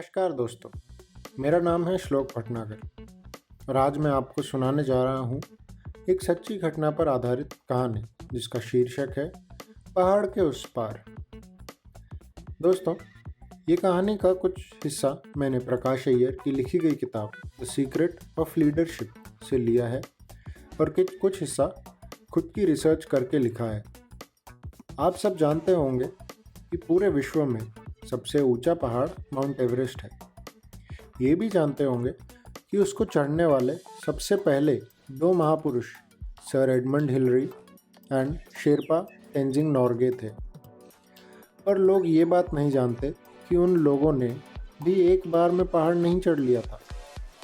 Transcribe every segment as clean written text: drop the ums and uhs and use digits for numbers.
नमस्कार दोस्तों, मेरा नाम है श्लोक भटनागर और आज मैं आपको सुनाने जा रहा हूँ एक सच्ची घटना पर आधारित कहानी जिसका शीर्षक है पहाड़ के उस पार। दोस्तों, ये कहानी का कुछ हिस्सा मैंने प्रकाश अय्यर की लिखी गई किताब द सीक्रेट ऑफ लीडरशिप से लिया है और कुछ हिस्सा खुद की रिसर्च करके लिखा है। आप सब जानते होंगे कि पूरे विश्व में सबसे ऊंचा पहाड़ माउंट एवरेस्ट है। ये भी जानते होंगे कि उसको चढ़ने वाले सबसे पहले दो महापुरुष sir Edmund Hillary and Sherpa Tenzing Norgay थे। पर लोग ये बात नहीं जानते कि उन लोगों ने भी एक बार में पहाड़ नहीं चढ़ लिया था।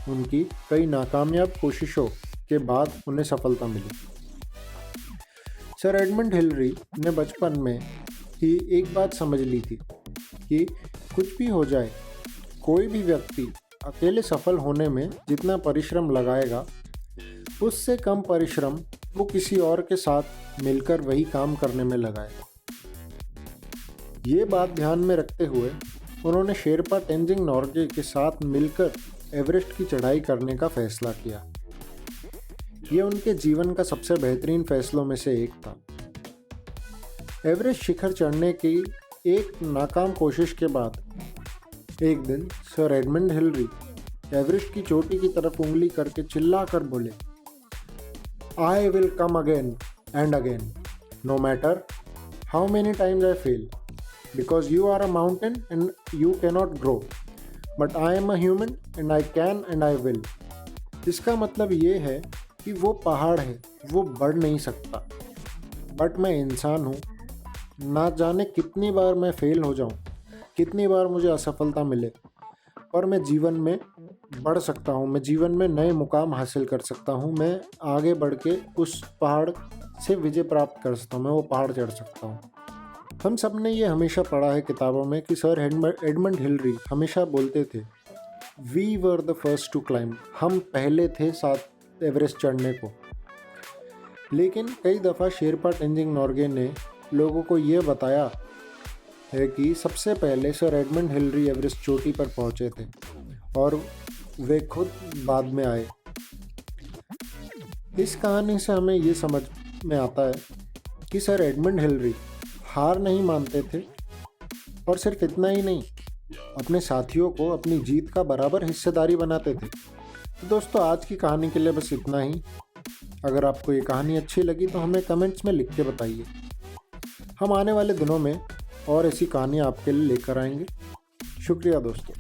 उनकी कई नाकामयाब कोशिशों के बाद उन्हें सफलता मिली। सर एडमंड हिलरी ने बचपन में ही एक बात समझ ली थी कि कुछ भी हो जाए, कोई भी व्यक्ति अकेले सफल होने में जितना परिश्रम लगाएगा, उससे कम परिश्रम वो किसी और के साथ मिलकर वही काम करने में लगाएगा। ये बात ध्यान में रखते हुए उन्होंने शेरपा तेंजिंग नोर्गे के साथ मिलकर एवरेस्ट की चढ़ाई करने का फैसला किया। ये उनके जीवन का सबसे बेहतरीन फैसलों में से एक था। एवरेस्ट शिखर चढ़ने की एक नाकाम कोशिश के बाद एक दिन सर एडमंड हिलरी एवरेस्ट की चोटी की तरफ उंगली करके चिल्ला कर बोले, I will come again and again, no matter how many times I fail, because you are a mountain and you cannot grow, but I am a human and I can and I will. इसका मतलब ये है कि वो पहाड़ है, वो बढ़ नहीं सकता, बट मैं इंसान हूँ। ना जाने कितनी बार मैं फेल हो जाऊं, कितनी बार मुझे असफलता मिले, पर मैं जीवन में बढ़ सकता हूं, मैं जीवन में नए मुकाम हासिल कर सकता हूं, मैं आगे बढ़ के उस पहाड़ से विजय प्राप्त कर सकता हूं, मैं वो पहाड़ चढ़ सकता हूं। हम सब ने ये हमेशा पढ़ा है किताबों में कि सर एडमंड हिलरी हमेशा बोलते थे, we were the first to climb, हम पहले थे साथ एवरेस्ट चढ़ने को। लेकिन कई दफ़ा शेरपा तेंजिंग नोर्गे ने लोगों को ये बताया है कि सबसे पहले सर एडमंड हिलरी एवरेस्ट चोटी पर पहुंचे थे और वे खुद बाद में आए। इस कहानी से हमें ये समझ में आता है कि सर एडमंड हिलरी हार नहीं मानते थे और सिर्फ इतना ही नहीं, अपने साथियों को अपनी जीत का बराबर हिस्सेदारी बनाते थे। तो दोस्तों, आज की कहानी के लिए बस इतना ही। अगर आपको ये कहानी अच्छी लगी तो हमें कमेंट्स में लिख के बताइए। हम आने वाले दिनों में और ऐसी कहानियाँ आपके लिए लेकर आएंगे। शुक्रिया दोस्तों।